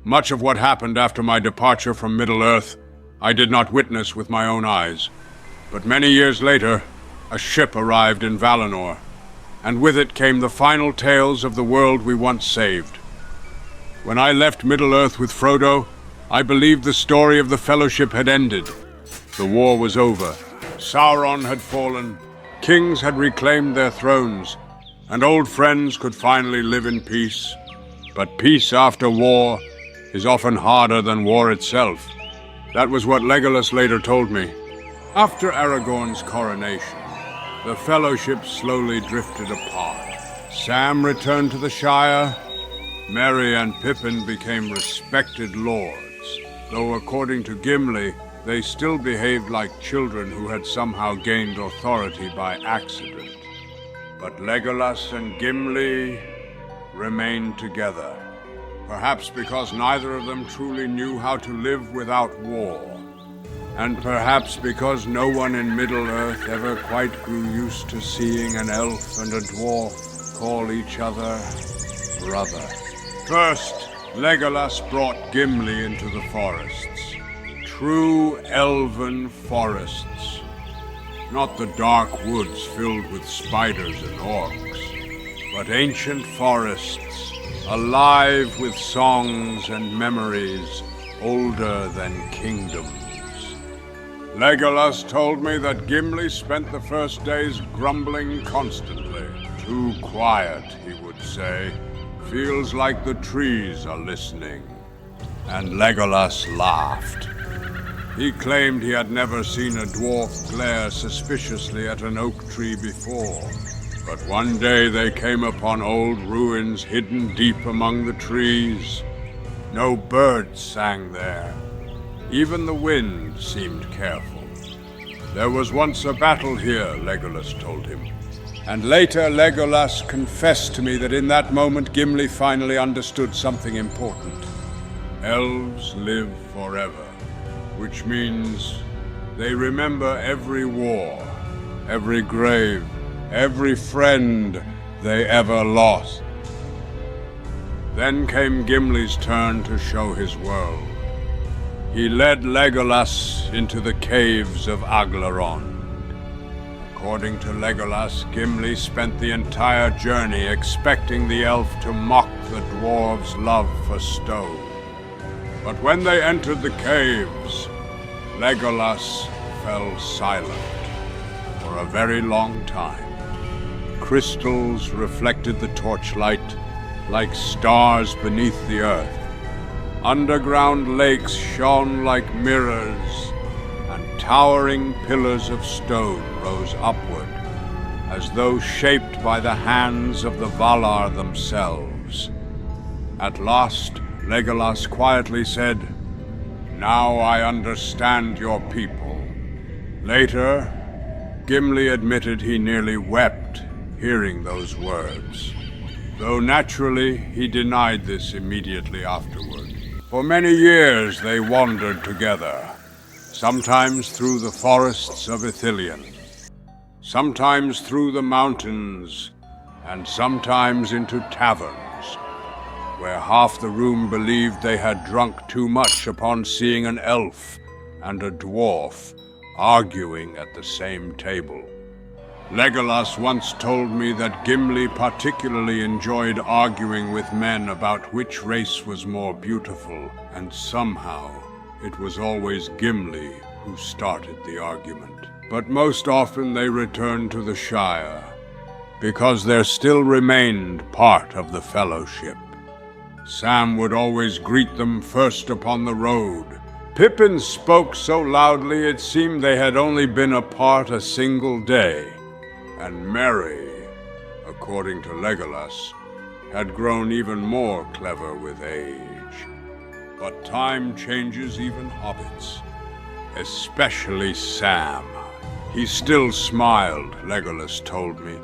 Much of what happened after my departure from Middle-earth, I did not witness with my own eyes. But many years later, a ship arrived in Valinor, and with it came the final tales of the world we once saved. When I left Middle-earth with Frodo, I believed the story of the Fellowship had ended. The war was over. Sauron had fallen. Kings had reclaimed their thrones, and old friends could finally live in peace. But peace after war is often harder than war itself. That was what Legolas later told me. After Aragorn's coronation, the Fellowship slowly drifted apart. Sam returned to the Shire. Merry and Pippin became respected lords, though according to Gimli, they still behaved like children who had somehow gained authority by accident. But Legolas and Gimli remained together, perhaps because neither of them truly knew how to live without war, and perhaps because no one in Middle-earth ever quite grew used to seeing an elf and a dwarf call each other brother. First, Legolas brought Gimli into the forests. True elven forests. Not the dark woods filled with spiders and orcs, but ancient forests, alive with songs and memories older than kingdoms. Legolas told me that Gimli spent the first days grumbling constantly. Too quiet, he would say. Feels like the trees are listening. And Legolas laughed. He claimed he had never seen a dwarf glare suspiciously at an oak tree before. But one day they came upon old ruins hidden deep among the trees. No birds sang there. Even the wind seemed careful. There was once a battle here, Legolas told him. And later Legolas confessed to me that in that moment Gimli finally understood something important. Elves live forever, which means they remember every war, every grave, every friend they ever lost. Then came Gimli's turn to show his world. He led Legolas into the caves of Aglarond. According to Legolas, Gimli spent the entire journey expecting the elf to mock the dwarves' love for stone. But when they entered the caves, Legolas fell silent for a very long time. Crystals reflected the torchlight like stars beneath the earth. Underground lakes shone like mirrors, and towering pillars of stone rose upward, as though shaped by the hands of the Valar themselves. At last, Legolas quietly said, "Now I understand your people." Later, Gimli admitted he nearly wept hearing those words, though naturally he denied this immediately afterward. For many years they wandered together, sometimes through the forests of Ithilien, sometimes through the mountains, and sometimes into taverns, where half the room believed they had drunk too much upon seeing an elf and a dwarf arguing at the same table. Legolas once told me that Gimli particularly enjoyed arguing with men about which race was more beautiful, and somehow it was always Gimli who started the argument. But most often they returned to the Shire, because there still remained part of the Fellowship. Sam would always greet them first upon the road. Pippin spoke so loudly it seemed they had only been apart a single day. And Merry, according to Legolas, had grown even more clever with age. But time changes even hobbits, especially Sam. He still smiled, Legolas told me,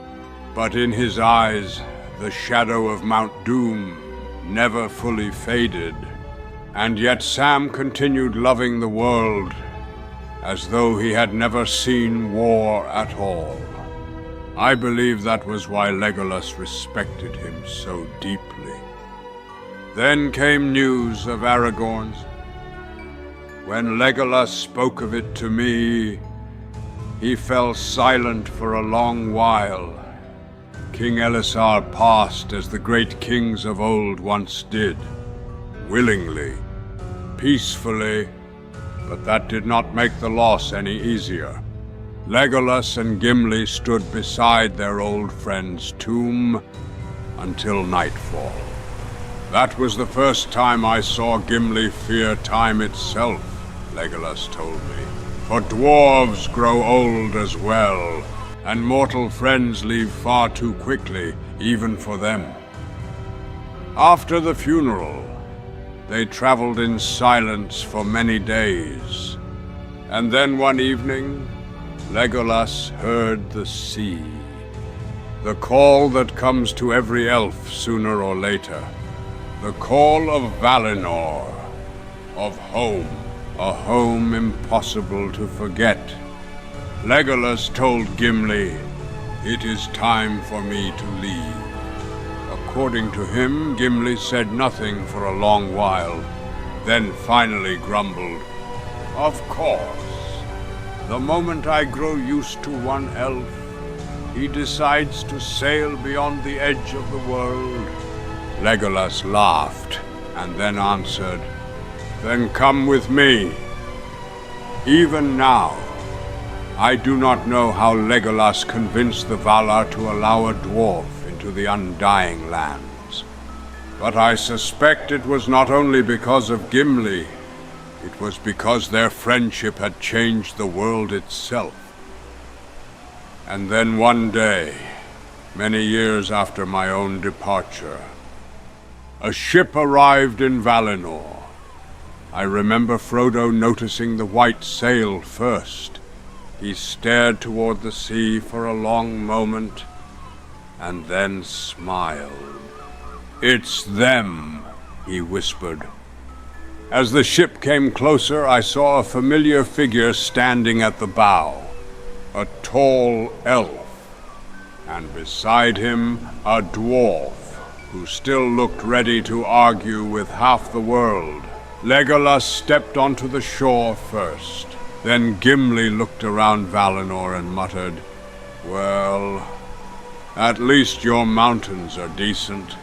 but in his eyes the shadow of Mount Doom never fully faded. And yet Sam continued loving the world as though he had never seen war at all. I believe that was why Legolas respected him so deeply. Then came news of Aragorn's. When Legolas spoke of it to me, he fell silent for a long while. King Elisar passed as the great kings of old once did, willingly, peacefully, but that did not make the loss any easier. Legolas and Gimli stood beside their old friend's tomb until nightfall. That was the first time I saw Gimli fear time itself, Legolas told me. For dwarves grow old as well, and mortal friends leave far too quickly, even for them. After the funeral, they traveled in silence for many days, and then one evening, Legolas heard the sea. The call that comes to every elf sooner or later. The call of Valinor, of home, a home impossible to forget. Legolas told Gimli, "It is time for me to leave." According to him, Gimli said nothing for a long while, then finally grumbled, "Of course. The moment I grow used to one elf, he decides to sail beyond the edge of the world." Legolas laughed and then answered, "Then come with me." Even now, I do not know how Legolas convinced the Valar to allow a dwarf into the Undying Lands. But I suspect it was not only because of Gimli, it was because their friendship had changed the world itself. And then one day, many years after my own departure, a ship arrived in Valinor. I remember Frodo noticing the white sail first. He stared toward the sea for a long moment, and then smiled. "It's them," he whispered. As the ship came closer, I saw a familiar figure standing at the bow, a tall elf, and beside him a dwarf, who still looked ready to argue with half the world. Legolas stepped onto the shore first. Then Gimli looked around Valinor and muttered, "Well, at least your mountains are decent."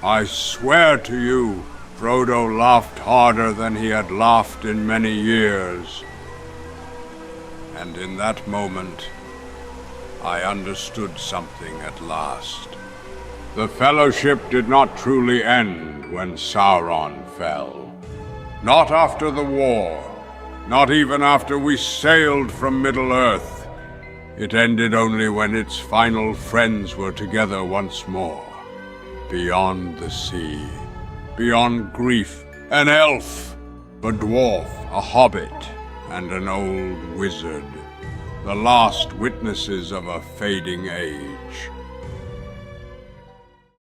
"I swear to you," Frodo laughed harder than he had laughed in many years. And in that moment, I understood something at last. The Fellowship did not truly end when Sauron fell. Not after the war, not even after we sailed from Middle-earth. It ended only when its final friends were together once more. Beyond the sea, beyond grief, an elf, a dwarf, a hobbit, and an old wizard. The last witnesses of a fading age.